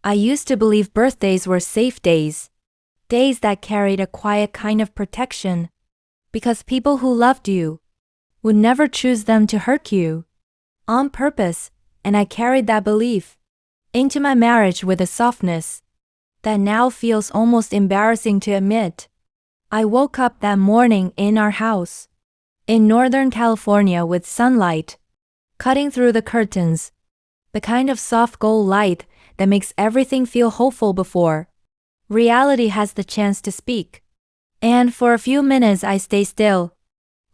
I used to believe birthdays were safe days, days that carried a quiet kind of protection, because people who loved you would never choose them to hurt you on purpose, and I carried that belief into my marriage with a softness that now feels almost embarrassing to admit. I woke up that morning in our house in Northern California with sunlight cutting through the curtains, the kind of soft gold light that makes everything feel hopeful before reality has the chance to speak. And for a few minutes I stay still,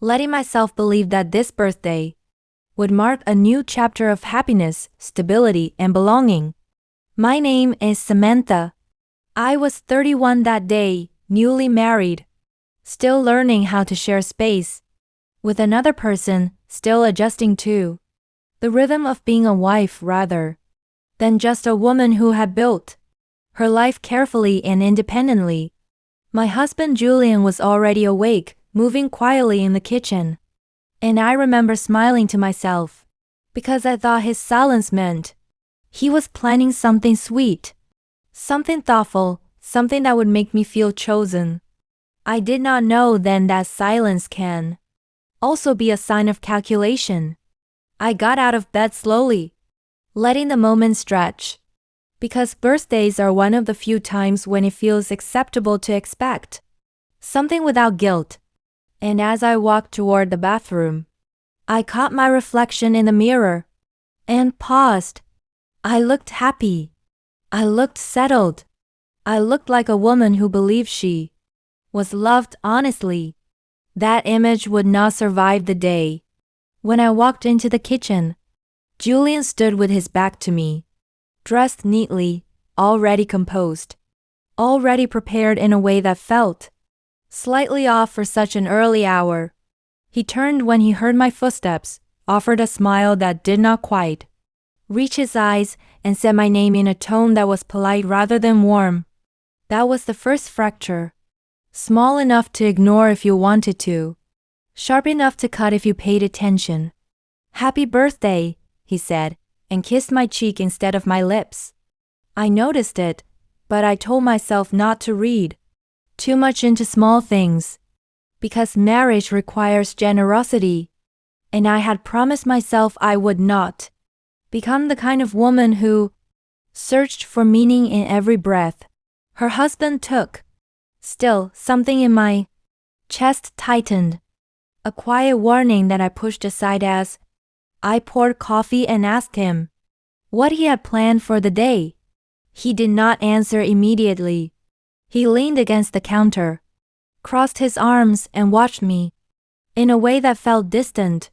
letting myself believe that this birthday would mark a new chapter of happiness, stability, and belonging. My name is Samantha. I was 31 that day, newly married, still learning how to share space with another person, still adjusting to the rhythm of being a wife rather than just a woman who had built her life carefully and independently. My husband Julian was already awake, moving quietly in the kitchen. And I remember smiling to myself, because I thought his silence meant he was planning something sweet, something thoughtful, something that would make me feel chosen. I did not know then that silence can also be a sign of calculation. I got out of bed slowly, letting the moment stretch, because birthdays are one of the few times when it feels acceptable to expect something without guilt. And as I walked toward the bathroom, I caught my reflection in the mirror and paused. I looked happy. I looked settled. I looked like a woman who believed she was loved honestly. That image would not survive the day. When I walked into the kitchen, Julian stood with his back to me, dressed neatly, already composed, already prepared in a way that felt slightly off for such an early hour. He turned when he heard my footsteps, offered a smile that did not quite reach his eyes, and said my name in a tone that was polite rather than warm. That was the first fracture. Small enough to ignore if you wanted to, sharp enough to cut if you paid attention. "Happy birthday," he said, and kissed my cheek instead of my lips. I noticed it, but I told myself not to read too much into small things, because marriage requires generosity, and I had promised myself I would not become the kind of woman who searched for meaning in every breath her husband took. Still, something in my chest tightened, a quiet warning that I pushed aside as I poured coffee and asked him what he had planned for the day. He did not answer immediately. He leaned against the counter, crossed his arms, and watched me in a way that felt distant,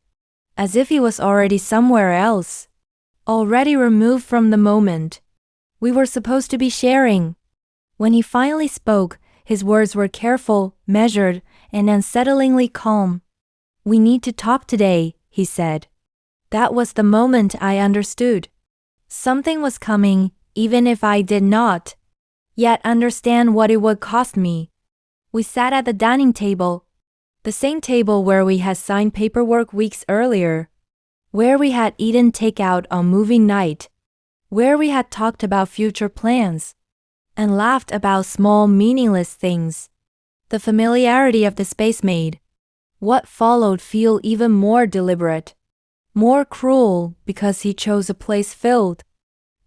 as if he was already somewhere else, already removed from the moment we were supposed to be sharing. When he finally spoke, his words were careful, measured, and unsettlingly calm. "We need to talk today," he said. That was the moment I understood. Something was coming, even if I did not yet understand what it would cost me. We sat at the dining table, the same table where we had signed paperwork weeks earlier, where we had eaten takeout on movie night, where we had talked about future plans and laughed about small meaningless things. The familiarity of the space made what followed feel even more deliberate, more cruel, because he chose a place filled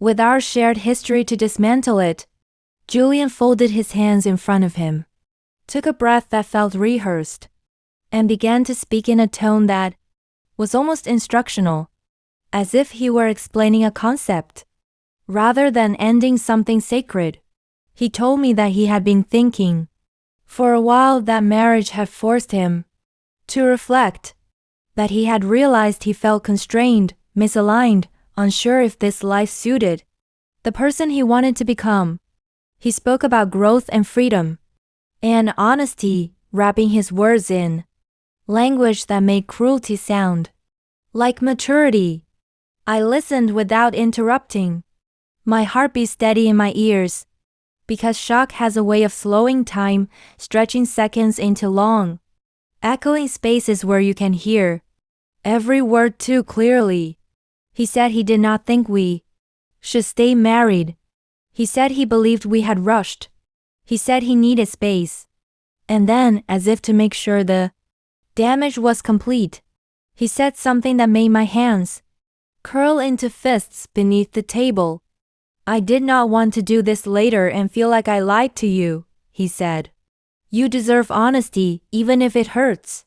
with our shared history to dismantle it. Julian folded his hands in front of him, took a breath that felt rehearsed, and began to speak in a tone that was almost instructional, as if he were explaining a concept rather than ending something sacred. He told me that he had been thinking for a while that marriage had forced him to reflect, that he had realized he felt constrained, misaligned, unsure if this life suited the person he wanted to become. He spoke about growth and freedom and honesty, wrapping his words in language that made cruelty sound like maturity. I listened without interrupting, my heartbeat steady in my ears, because shock has a way of slowing time, stretching seconds into long, echoing spaces where you can hear every word too clearly. He said he did not think we should stay married. He said he believed we had rushed. He said he needed space. And then, as if to make sure the damage was complete, he said something that made my hands curl into fists beneath the table. "I did not want to do this later and feel like I lied to you," he said. "You deserve honesty, even if it hurts."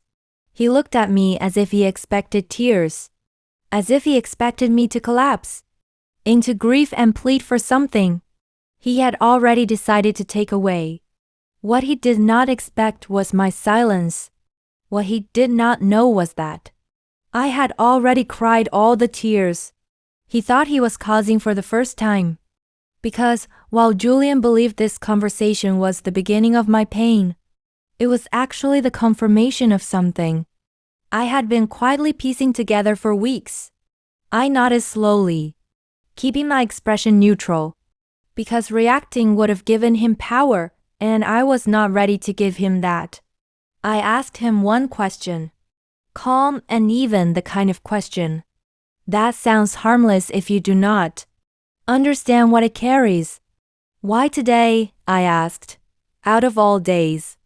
He looked at me as if he expected tears, as if he expected me to collapse into grief and plead for something he had already decided to take away. What he did not expect was my silence. What he did not know was that I had already cried all the tears he thought he was causing for the first time. Because while Julian believed this conversation was the beginning of my pain, it was actually the confirmation of something I had been quietly piecing together for weeks. I nodded slowly, keeping my expression neutral, because reacting would have given him power, and I was not ready to give him that. I asked him one question, calm and even, the kind of question that sounds harmless if you do not understand what it carries. "Why today?" I asked, out of all days.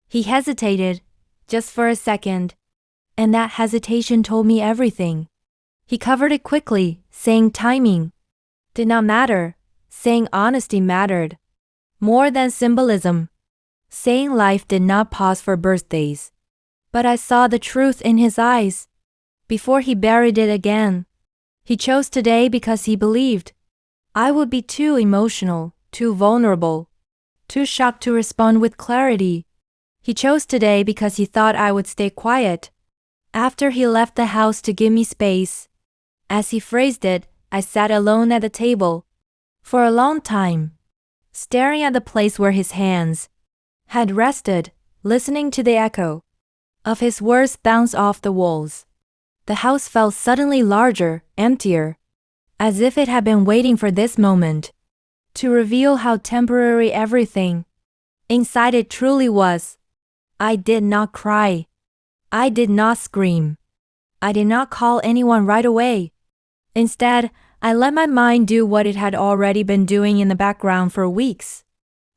He hesitated, just for a second, and that hesitation told me everything. He covered it quickly, saying timing did not matter, saying honesty mattered more than symbolism, saying life did not pause for birthdays. But I saw the truth in his eyes before he buried it again. He chose today because he believed I would be too emotional, too vulnerable, too shocked to respond with clarity. He chose today because he thought I would stay quiet after he left the house to give me space. As he phrased it, I sat alone at the table for a long time, staring at the place where his hands had rested, listening to the echo of his words bounce off the walls. The house felt suddenly larger, emptier, as if it had been waiting for this moment to reveal how temporary everything inside it truly was. I did not cry. I did not scream. I did not call anyone right away. Instead, I let my mind do what it had already been doing in the background for weeks,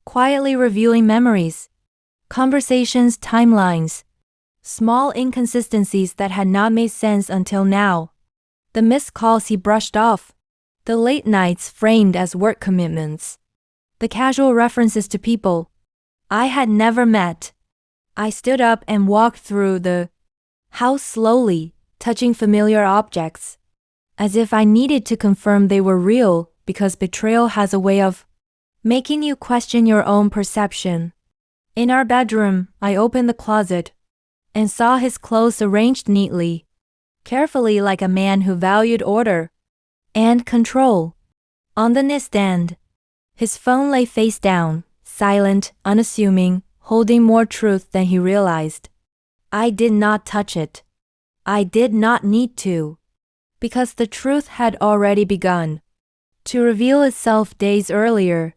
quietly reviewing memories, conversations, timelines, small inconsistencies that had not made sense until now. The missed calls he brushed off, the late nights framed as work commitments, the casual references to people I had never met. I stood up and walked through the house slowly, touching familiar objects, as if I needed to confirm they were real, because betrayal has a way of making you question your own perception. In our bedroom, I opened the closet and saw his clothes arranged neatly, carefully, like a man who valued order and control. On the nightstand, his phone lay face down, silent, unassuming, holding more truth than he realized. I did not touch it. I did not need to, because the truth had already begun to reveal itself days earlier,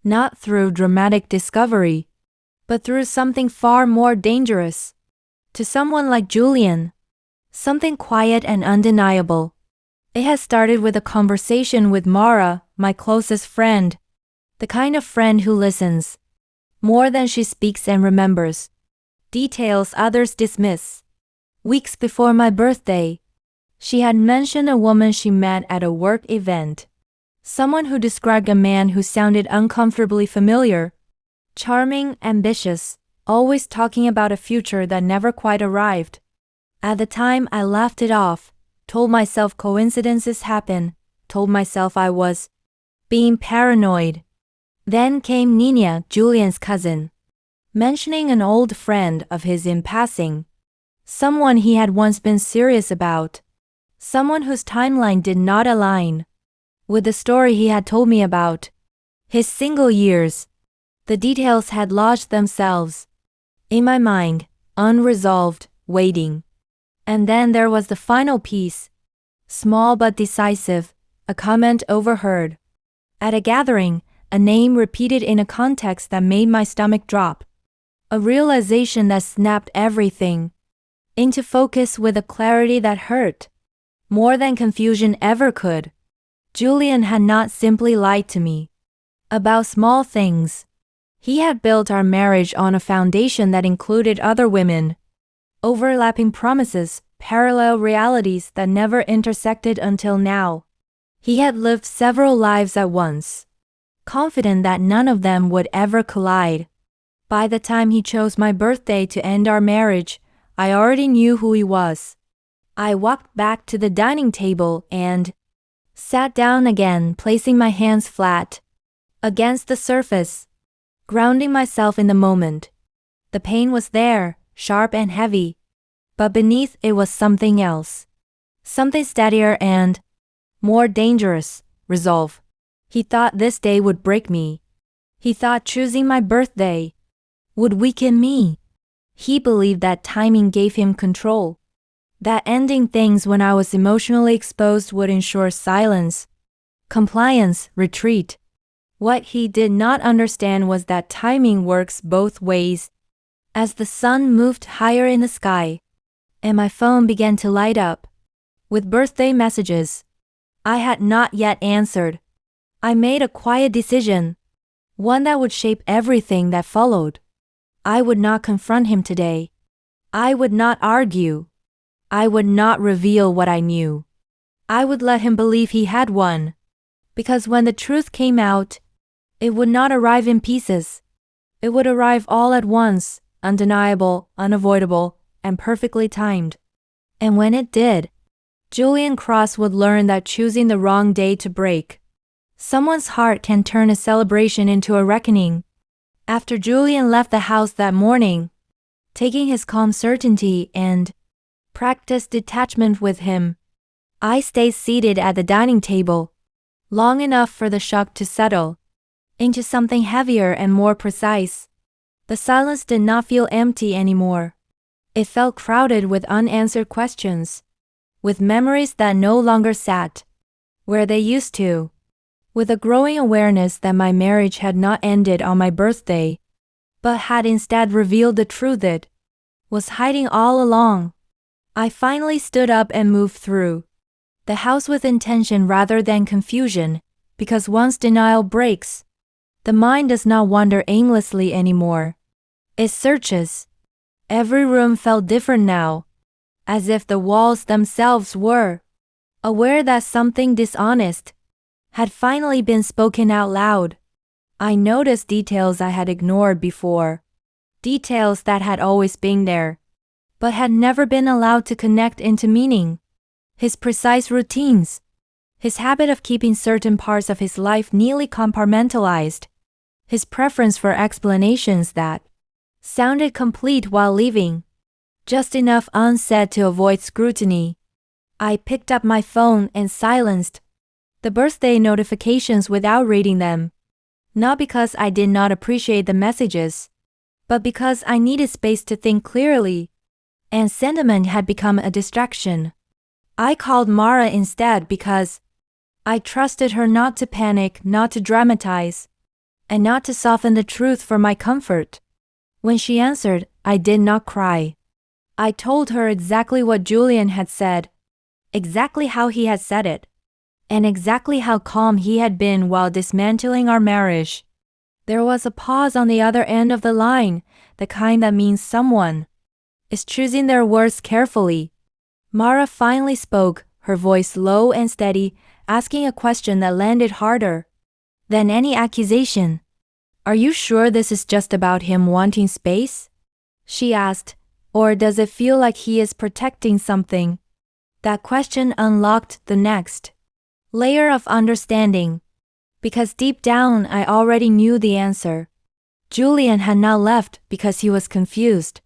not through dramatic discovery, but through something far more dangerous. To someone like Julian, something quiet and undeniable. It had started with a conversation with Mara, my closest friend, the kind of friend who listens more than she speaks and remembers details others dismiss. Weeks before my birthday, she had mentioned a woman she met at a work event, someone who described a man who sounded uncomfortably familiar, charming, ambitious, always talking about a future that never quite arrived. At the time, I laughed it off, told myself coincidences happen, told myself I was being paranoid. Then came Nina, Julian's cousin, mentioning an old friend of his in passing, someone he had once been serious about, someone whose timeline did not align with the story he had told me about his single years. The details had lodged themselves in my mind, unresolved, waiting. And then there was the final piece, small but decisive, a comment overheard at a gathering, a name repeated in a context that made my stomach drop, a realization that snapped everything into focus with a clarity that hurt more than confusion ever could. Julian had not simply lied to me. about small things. He had built our marriage on a foundation that included other women, overlapping promises, parallel realities that never intersected until now. He had lived several lives at once, confident that none of them would ever collide. By the time he chose my birthday to end our marriage, I already knew who he was. I walked back to the dining table and sat down again, placing my hands flat against the surface, grounding myself in the moment. The pain was there, sharp and heavy, but beneath it was something else. Something steadier and more dangerous, resolve. He thought this day would break me. He thought choosing my birthday would weaken me. He believed that timing gave him control, that ending things when I was emotionally exposed would ensure silence, compliance, retreat. What he did not understand was that timing works both ways. As the sun moved higher in the sky, and my phone began to light up with birthday messages I had not yet answered, I made a quiet decision, one that would shape everything that followed. I would not confront him today. I would not argue. I would not reveal what I knew. I would let him believe he had won, because when the truth came out, it would not arrive in pieces. It would arrive all at once, undeniable, unavoidable, and perfectly timed. And when it did, Julian Cross would learn that choosing the wrong day to break someone's heart can turn a celebration into a reckoning. After Julian left the house that morning, taking his calm certainty and practiced detachment with him, I stayed seated at the dining table, long enough for the shock to settle into something heavier and more precise. The silence did not feel empty anymore. It felt crowded with unanswered questions, with memories that no longer sat where they used to, with a growing awareness that my marriage had not ended on my birthday, but had instead revealed the truth it was hiding all along. I finally stood up and moved through the house with intention rather than confusion, because once denial breaks, the mind does not wander aimlessly anymore. It searches. Every room felt different now, as if the walls themselves were aware that something dishonest had finally been spoken out loud. I noticed details I had ignored before, details that had always been there, but had never been allowed to connect into meaning. His precise routines, his habit of keeping certain parts of his life neatly compartmentalized, his preference for explanations that sounded complete while leaving, just enough unsaid to avoid scrutiny. I picked up my phone and silenced the birthday notifications without reading them, not because I did not appreciate the messages, but because I needed space to think clearly, and sentiment had become a distraction. I called Mara instead because I trusted her not to panic, not to dramatize, and not to soften the truth for my comfort. When she answered, I did not cry. I told her exactly what Julian had said, exactly how he had said it, and exactly how calm he had been while dismantling our marriage. There was a pause on the other end of the line, the kind that means someone is choosing their words carefully. Mara finally spoke, her voice low and steady, asking a question that landed harder than any accusation. Are you sure this is just about him wanting space? She asked, or does it feel like he is protecting something? That question unlocked the next layer of understanding, because deep down I already knew the answer. Julian had not left because he was confused.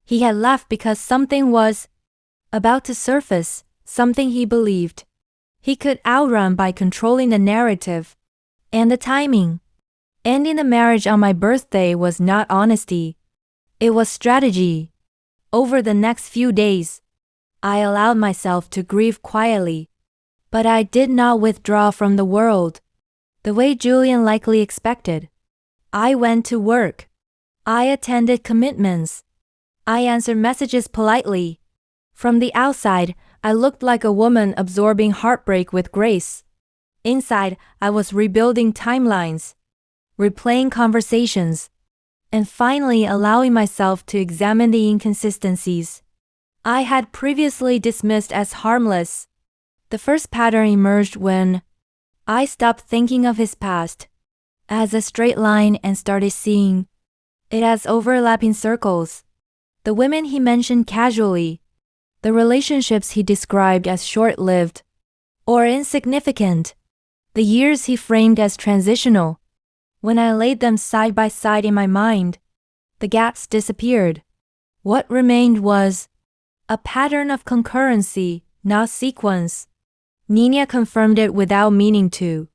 He had left because something was about to surface, something he believed he could outrun by controlling the narrative and the timing. Ending the marriage on my birthday was not honesty. It was strategy. Over the next few days, I allowed myself to grieve quietly, but I did not withdraw from the world the way Julian likely expected. I went to work. I attended commitments. I answered messages politely. From the outside, I looked like a woman absorbing heartbreak with grace. Inside, I was rebuilding timelines, replaying conversations, and finally allowing myself to examine the inconsistencies I had previously dismissed as harmless. The first pattern emerged when I stopped thinking of his past as a straight line and started seeing it as overlapping circles. The women he mentioned casually, the relationships he described as short-lived or insignificant, the years he framed as transitional. When I laid them side by side in my mind, the gaps disappeared. What remained was a pattern of concurrency, not sequence. Nina confirmed it without meaning to.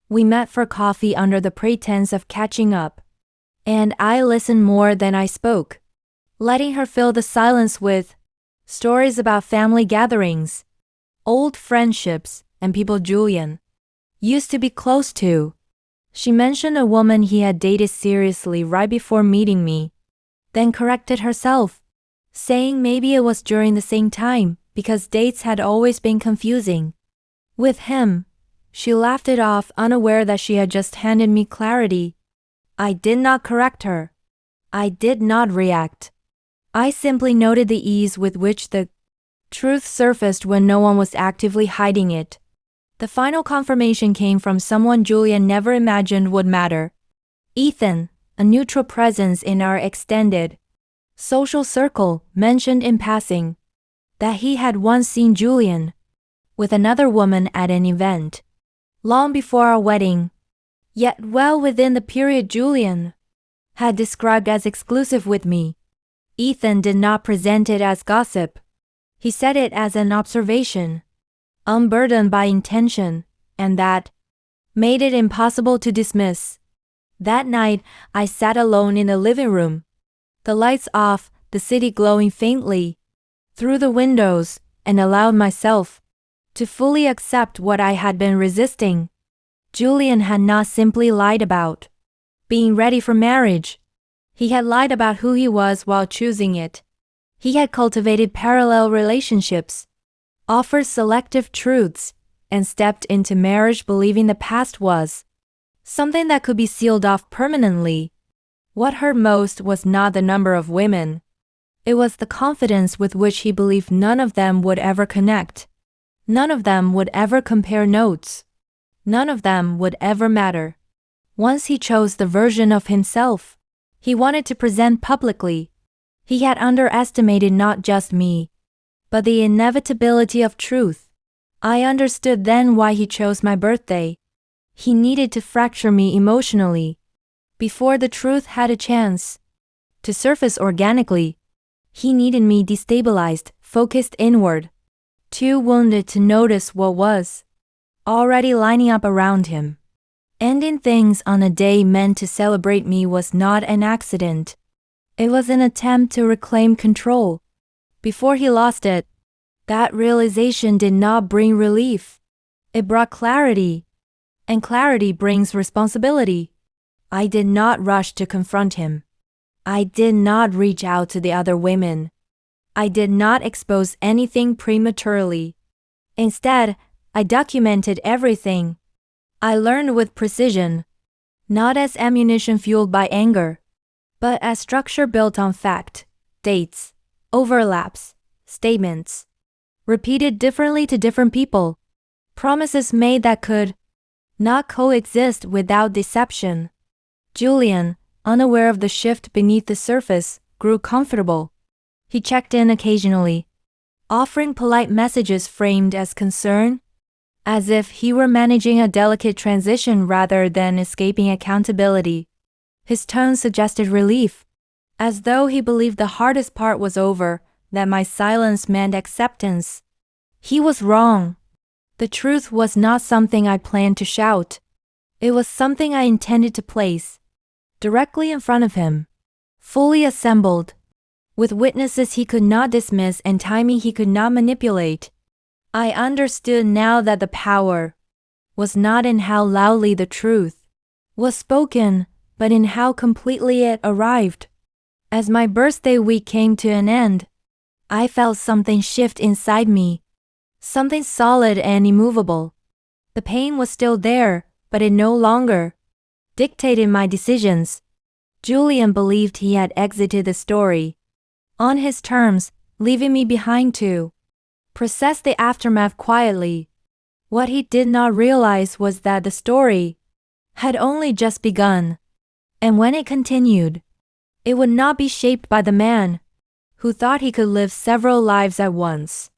We met for coffee under the pretense of catching up, and I listened more than I spoke, letting her fill the silence with stories about family gatherings, old friendships, and people Julian used to be close to. She mentioned a woman he had dated seriously right before meeting me, then corrected herself, saying maybe it was during the same time because dates had always been confusing. With him, she laughed it off, unaware that she had just handed me clarity. I did not correct her. I did not react. I simply noted the ease with which the truth surfaced when no one was actively hiding it. The final confirmation came from someone Julian never imagined would matter. Ethan, a neutral presence in our extended social circle, mentioned in passing that he had once seen Julian with another woman at an event long before our wedding, yet well within the period Julian had described as exclusive with me. Ethan did not present it as gossip. He said it as an observation, unburdened by intention, and that made it impossible to dismiss. That night, I sat alone in the living room, the lights off, the city glowing faintly through the windows, and allowed myself to fully accept what I had been resisting. Julian had not simply lied about being ready for marriage. He had lied about who he was while choosing it. He had cultivated parallel relationships, offered selective truths, and stepped into marriage believing the past was something that could be sealed off permanently. What hurt most was not the number of women. It was the confidence with which he believed none of them would ever connect. None of them would ever compare notes. None of them would ever matter. Once he chose the version of himself he wanted to present publicly, he had underestimated not just me, but the inevitability of truth. I understood then why he chose my birthday. He needed to fracture me emotionally before the truth had a chance to surface organically. He needed me destabilized, focused inward, too wounded to notice what was already lining up around him. Ending things on a day meant to celebrate me was not an accident. It was an attempt to reclaim control before he lost it. That realization did not bring relief. It brought clarity, and clarity brings responsibility. I did not rush to confront him. I did not reach out to the other women. I did not expose anything prematurely. Instead, I documented everything. I learned with precision, not as ammunition fueled by anger, but as structure built on fact, dates, overlaps, statements, repeated differently to different people, promises made that could not coexist without deception. Julian, unaware of the shift beneath the surface, grew comfortable. He checked in occasionally, offering polite messages framed as concern, as if he were managing a delicate transition rather than escaping accountability. His tone suggested relief, as though he believed the hardest part was over, that my silence meant acceptance. He was wrong. The truth was not something I planned to shout. It was something I intended to place directly in front of him, fully assembled, with witnesses he could not dismiss and timing he could not manipulate. I understood now that the power was not in how loudly the truth was spoken, but in how completely it arrived. As my birthday week came to an end, I felt something shift inside me, something solid and immovable. The pain was still there, but it no longer dictated my decisions. Julian believed he had exited the story on his terms, leaving me behind to process the aftermath quietly. What he did not realize was that the story had only just begun, and when it continued, it would not be shaped by the man who thought he could live several lives at once.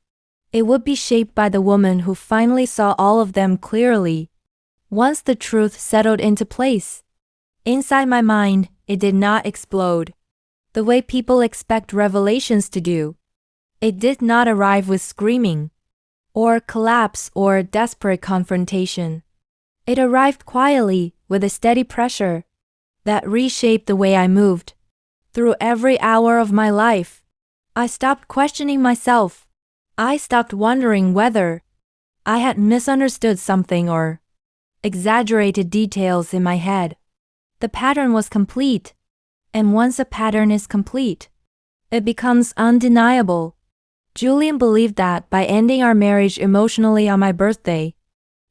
It would be shaped by the woman who finally saw all of them clearly, once the truth settled into place. Inside my mind, it did not explode the way people expect revelations to do. It did not arrive with screaming, or collapse, or desperate confrontation. It arrived quietly, with a steady pressure that reshaped the way I moved through every hour of my life. I stopped questioning myself. I stopped wondering whether I had misunderstood something or exaggerated details in my head. The pattern was complete, and once a pattern is complete, it becomes undeniable. Julian believed that by ending our marriage emotionally on my birthday,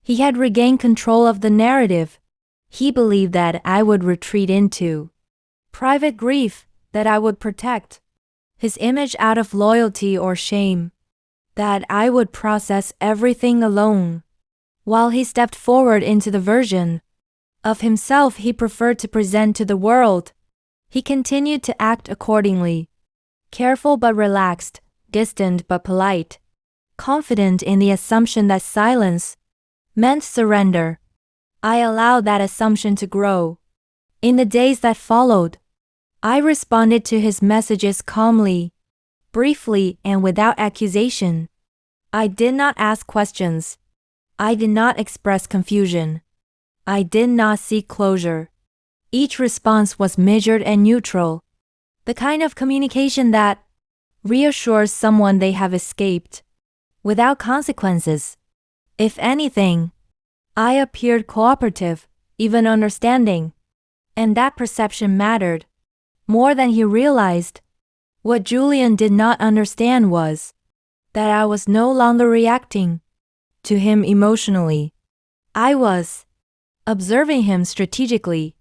he had regained control of the narrative. He believed that I would retreat into private grief, that I would protect his image out of loyalty or shame, that I would process everything alone. While he stepped forward into the version of himself he preferred to present to the world, he continued to act accordingly. Careful but relaxed, distant but polite, confident in the assumption that silence meant surrender. I allowed that assumption to grow. In the days that followed, I responded to his messages calmly, briefly, and without accusation. I did not ask questions. I did not express confusion. I did not seek closure. Each response was measured and neutral, the kind of communication that reassures someone they have escaped without consequences. If anything, I appeared cooperative, even understanding, and that perception mattered more than he realized. What Julian did not understand was that I was no longer reacting to him emotionally. I was observing him strategically.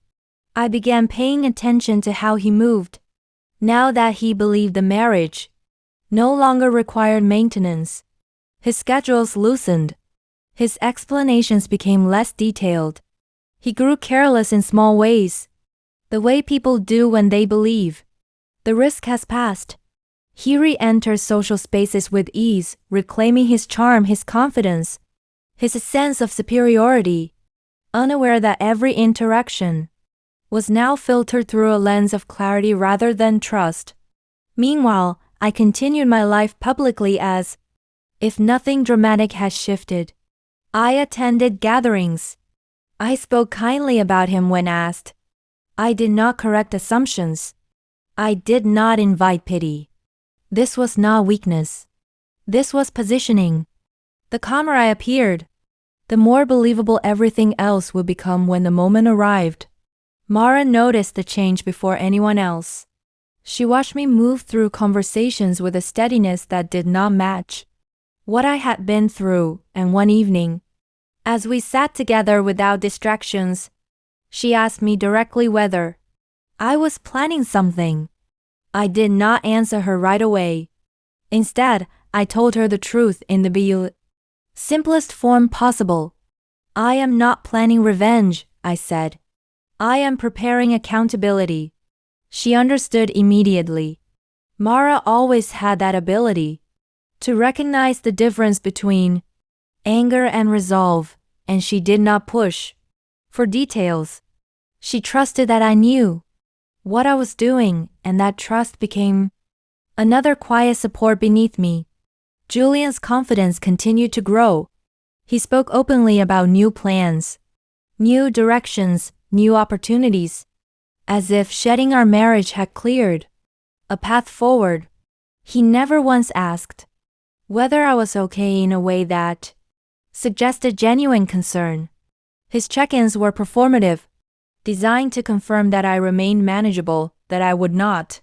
I began paying attention to how he moved. Now that he believed the marriage no longer required maintenance, his schedules loosened. His explanations became less detailed. He grew careless in small ways, the way people do when they believe the risk has passed. He re-enters social spaces with ease, reclaiming his charm, his confidence, his sense of superiority, unaware that every interaction was now filtered through a lens of clarity rather than trust. Meanwhile, I continued my life publicly as if nothing dramatic had shifted. I attended gatherings. I spoke kindly about him when asked. I did not correct assumptions. I did not invite pity. This was not weakness. This was positioning. The calmer I appeared, the more believable everything else would become when the moment arrived. Mara noticed the change before anyone else. She watched me move through conversations with a steadiness that did not match what I had been through, and one evening, as we sat together without distractions, she asked me directly whether I was planning something. I did not answer her right away. Instead, I told her the truth in the simplest form possible. I am not planning revenge, I said. I am preparing accountability. She understood immediately. Mara always had that ability to recognize the difference between anger and resolve, and she did not push for details. She trusted that I knew what I was doing, and that trust became another quiet support beneath me. Julian's confidence continued to grow. He spoke openly about new plans, new directions, new opportunities, as if shedding our marriage had cleared a path forward. He never once asked whether I was okay in a way that suggested genuine concern. His check-ins were performative, designed to confirm that I remained manageable, that I would not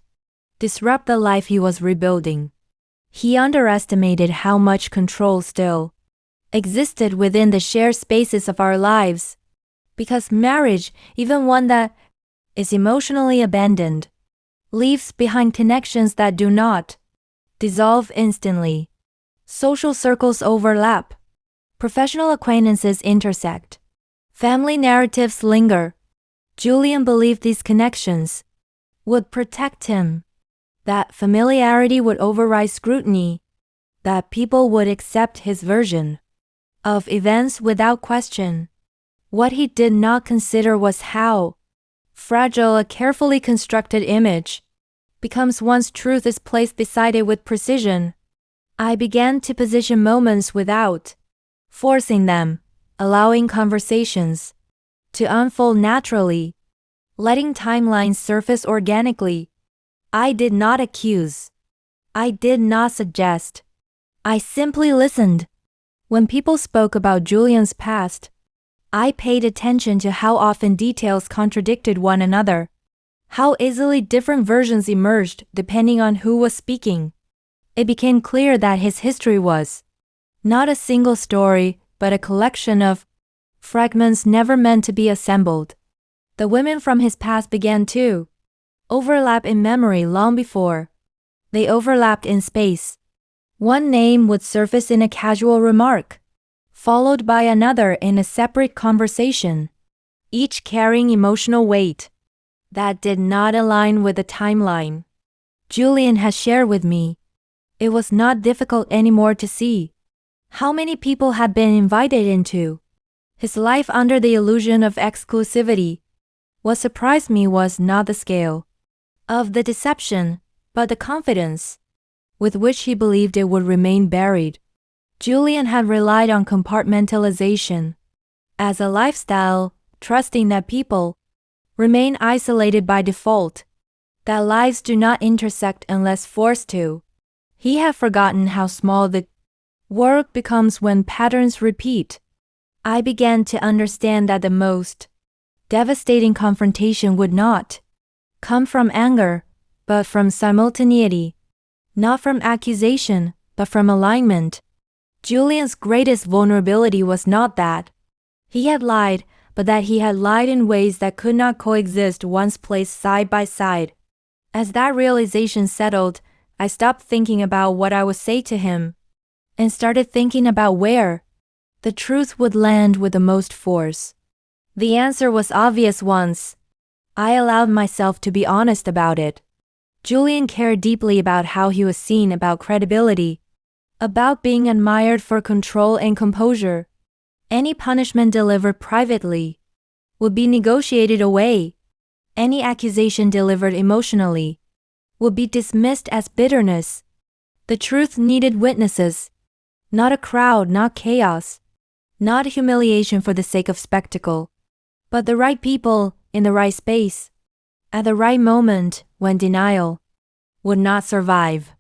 disrupt the life he was rebuilding. He underestimated how much control still existed within the shared spaces of our lives. Because marriage, even one that is emotionally abandoned, leaves behind connections that do not dissolve instantly. Social circles overlap. Professional acquaintances intersect. Family narratives linger. Julian believed these connections would protect him, that familiarity would override scrutiny, that people would accept his version of events without question. What he did not consider was how fragile a carefully constructed image becomes once truth is placed beside it with precision. I began to position moments without forcing them, allowing conversations to unfold naturally, letting timelines surface organically. I did not accuse. I did not suggest. I simply listened. When people spoke about Julian's past, I paid attention to how often details contradicted one another, how easily different versions emerged depending on who was speaking. It became clear that his history was not a single story, but a collection of fragments never meant to be assembled. The women from his past began to overlap in memory long before they overlapped in space. One name would surface in a casual remark, followed by another in a separate conversation, each carrying emotional weight that did not align with the timeline Julian has shared with me. It was not difficult anymore to see how many people had been invited into his life under the illusion of exclusivity. What surprised me was not the scale of the deception, but the confidence with which he believed it would remain buried. Julian had relied on compartmentalization as a lifestyle, trusting that people remain isolated by default, that lives do not intersect unless forced to. He had forgotten how small the work becomes when patterns repeat. I began to understand that the most devastating confrontation would not come from anger, but from simultaneity, not from accusation, but from alignment. Julian's greatest vulnerability was not that he had lied, but that he had lied in ways that could not coexist once placed side by side. As that realization settled, I stopped thinking about what I would say to him and started thinking about where the truth would land with the most force. The answer was obvious once I allowed myself to be honest about it. Julian cared deeply about how he was seen, about credibility, about being admired for control and composure. Any punishment delivered privately would be negotiated away. Any accusation delivered emotionally would be dismissed as bitterness. The truth needed witnesses, not a crowd, not chaos, not humiliation for the sake of spectacle, but the right people in the right space, at the right moment when denial would not survive.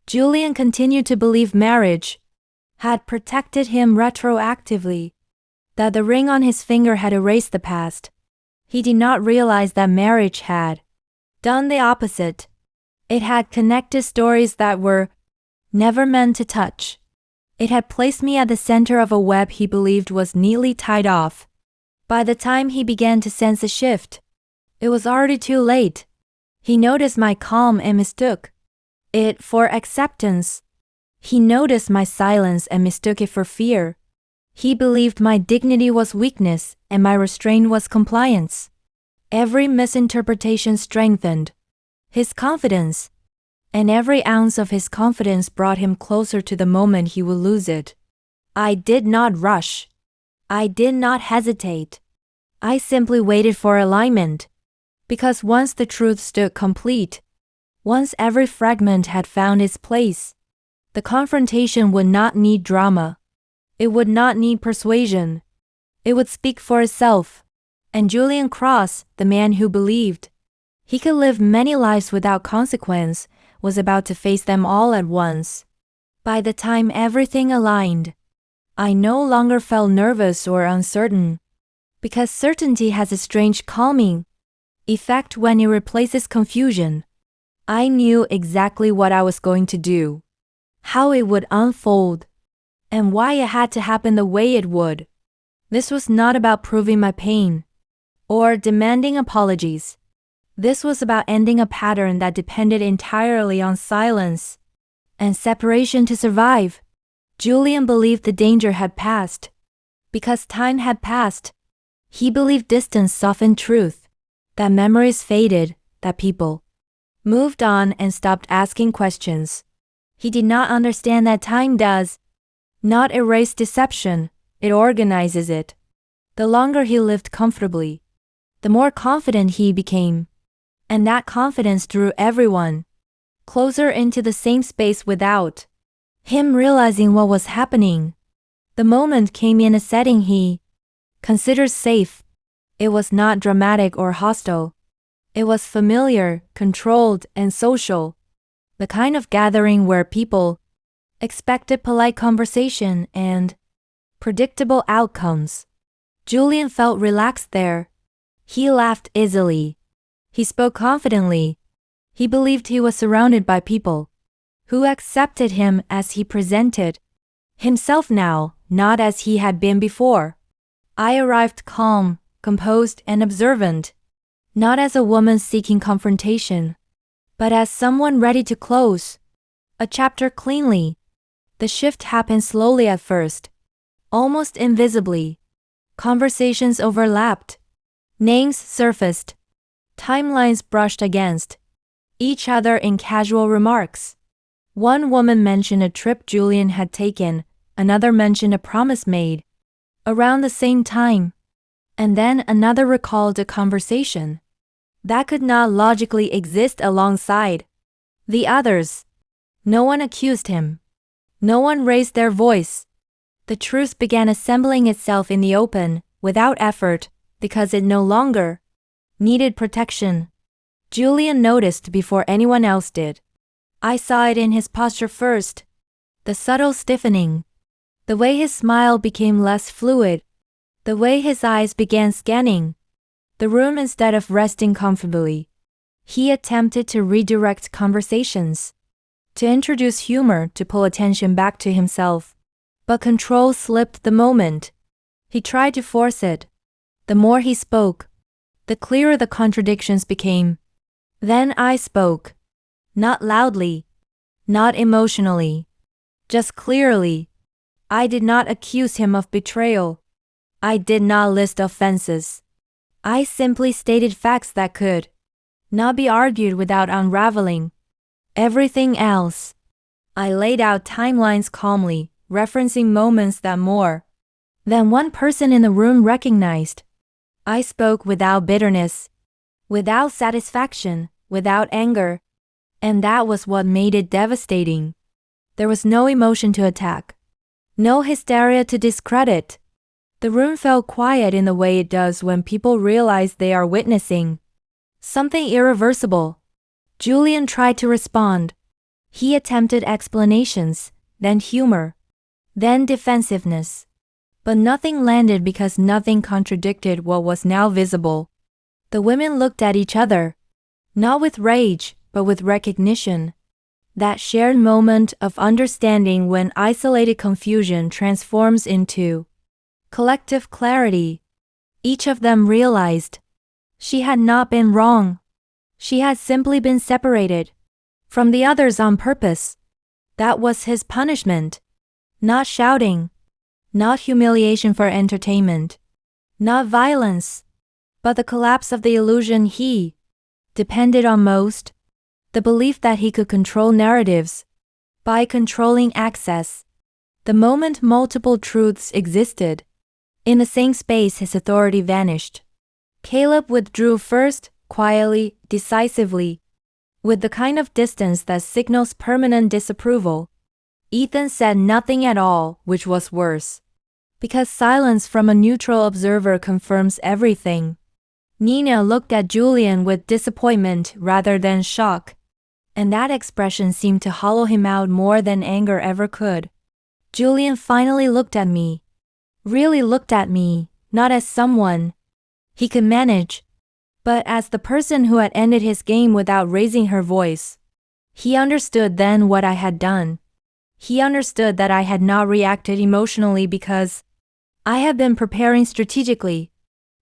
Julian continued to believe marriage had protected him retroactively, that the ring on his finger had erased the past. He did not realize that marriage had done the opposite. It had connected stories that were never meant to touch. It had placed me at the center of a web he believed was neatly tied off. By the time he began to sense a shift, it was already too late. He noticed my calm and mistook it for acceptance. He noticed my silence and mistook it for fear. He believed my dignity was weakness and my restraint was compliance. Every misinterpretation strengthened his confidence, and every ounce of his confidence brought him closer to the moment he would lose it. I did not rush. I did not hesitate. I simply waited for alignment. Because once the truth stood complete, once every fragment had found its place, the confrontation would not need drama. It would not need persuasion. It would speak for itself. And Julian Cross, the man who believed he could live many lives without consequence, was about to face them all at once. By the time everything aligned, I no longer felt nervous or uncertain, because certainty has a strange calming effect when it replaces confusion. I knew exactly what I was going to do, how it would unfold, and why it had to happen the way it would. This was not about proving my pain or demanding apologies. This was about ending a pattern that depended entirely on silence and separation to survive. Julian believed the danger had passed. Because time had passed, he believed distance softened truth, that memories faded, that people moved on and stopped asking questions. He did not understand that time does not erase deception, it organizes it. The longer he lived comfortably, the more confident he became. And that confidence drew everyone closer into the same space without him realizing what was happening. The moment came in a setting he considered safe. It was not dramatic or hostile. It was familiar, controlled, and social. The kind of gathering where people expected polite conversation and predictable outcomes. Julian felt relaxed there. He laughed easily. He spoke confidently. He believed he was surrounded by people who accepted him as he presented himself now, not as he had been before. I arrived calm, composed, and observant, not as a woman seeking confrontation, but as someone ready to close a chapter cleanly. The shift happened slowly at first, almost invisibly. Conversations overlapped. Names surfaced. Timelines brushed against each other in casual remarks. One woman mentioned a trip Julian had taken, another mentioned a promise made around the same time, and then another recalled a conversation that could not logically exist alongside the others. No one accused him. No one raised their voice. The truth began assembling itself in the open, without effort, because it no longer needed protection. Julian noticed before anyone else did. I saw it in his posture first. The subtle stiffening. The way his smile became less fluid. The way his eyes began scanning the room instead of resting comfortably. He attempted to redirect conversations, to introduce humor, to pull attention back to himself. But control slipped the moment he tried to force it. The more he spoke, the clearer the contradictions became. Then I spoke. Not loudly, not emotionally, just clearly. I did not accuse him of betrayal. I did not list offenses. I simply stated facts that could not be argued without unraveling everything else. I laid out timelines calmly, referencing moments that more than one person in the room recognized. I spoke without bitterness, without satisfaction, without anger. And that was what made it devastating. There was no emotion to attack, no hysteria to discredit. The room felt quiet in the way it does when people realize they are witnessing something irreversible. Julian tried to respond. He attempted explanations, then humor, then defensiveness. But nothing landed because nothing contradicted what was now visible. The women looked at each other, not with rage, but with recognition. That shared moment of understanding when isolated confusion transforms into collective clarity. Each of them realized she had not been wrong. She had simply been separated from the others on purpose. That was his punishment. Not shouting, not humiliation for entertainment, not violence, but the collapse of the illusion he depended on most. The belief that he could control narratives by controlling access. The moment multiple truths existed in the same space, his authority vanished. Caleb withdrew first, quietly, decisively, with the kind of distance that signals permanent disapproval. Ethan said nothing at all, which was worse, because silence from a neutral observer confirms everything. Nina looked at Julian with disappointment rather than shock, and that expression seemed to hollow him out more than anger ever could. Julian finally looked at me. Really looked at me, not as someone he could manage, but as the person who had ended his game without raising her voice. He understood then what I had done. He understood that I had not reacted emotionally because I had been preparing strategically.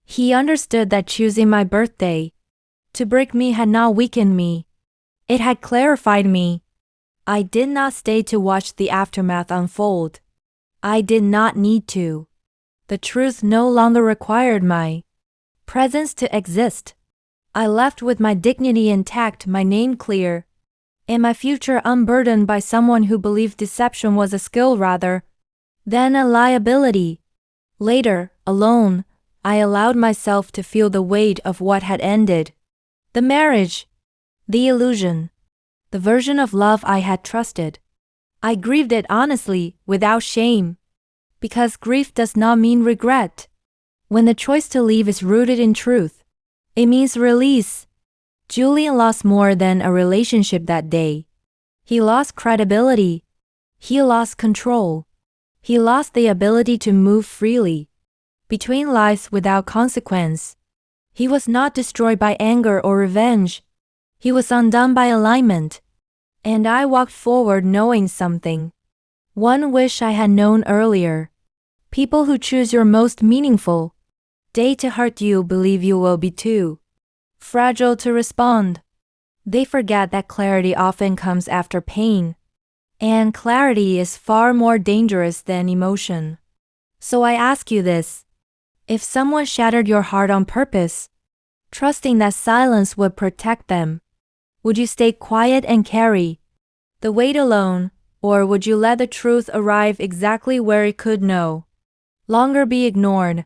He understood that choosing my birthday to break me had not weakened me. It had clarified me. I did not stay to watch the aftermath unfold. I did not need to. The truth no longer required my presence to exist. I left with my dignity intact, my name clear, and my future unburdened by someone who believed deception was a skill rather than a liability. Later, alone, I allowed myself to feel the weight of what had ended. The marriage, the illusion, the version of love I had trusted. I grieved it honestly, without shame. Because grief does not mean regret. When the choice to leave is rooted in truth, it means release. Julian lost more than a relationship that day. He lost credibility. He lost control. He lost the ability to move freely between lives without consequence. He was not destroyed by anger or revenge. He was undone by alignment. And I walked forward knowing something. One wish I had known earlier. People who choose your most meaningful day to hurt you believe you will be too fragile to respond. They forget that clarity often comes after pain. And clarity is far more dangerous than emotion. So I ask you this. If someone shattered your heart on purpose, trusting that silence would protect them, would you stay quiet and carry the weight alone, or would you let the truth arrive exactly where it could no longer be ignored?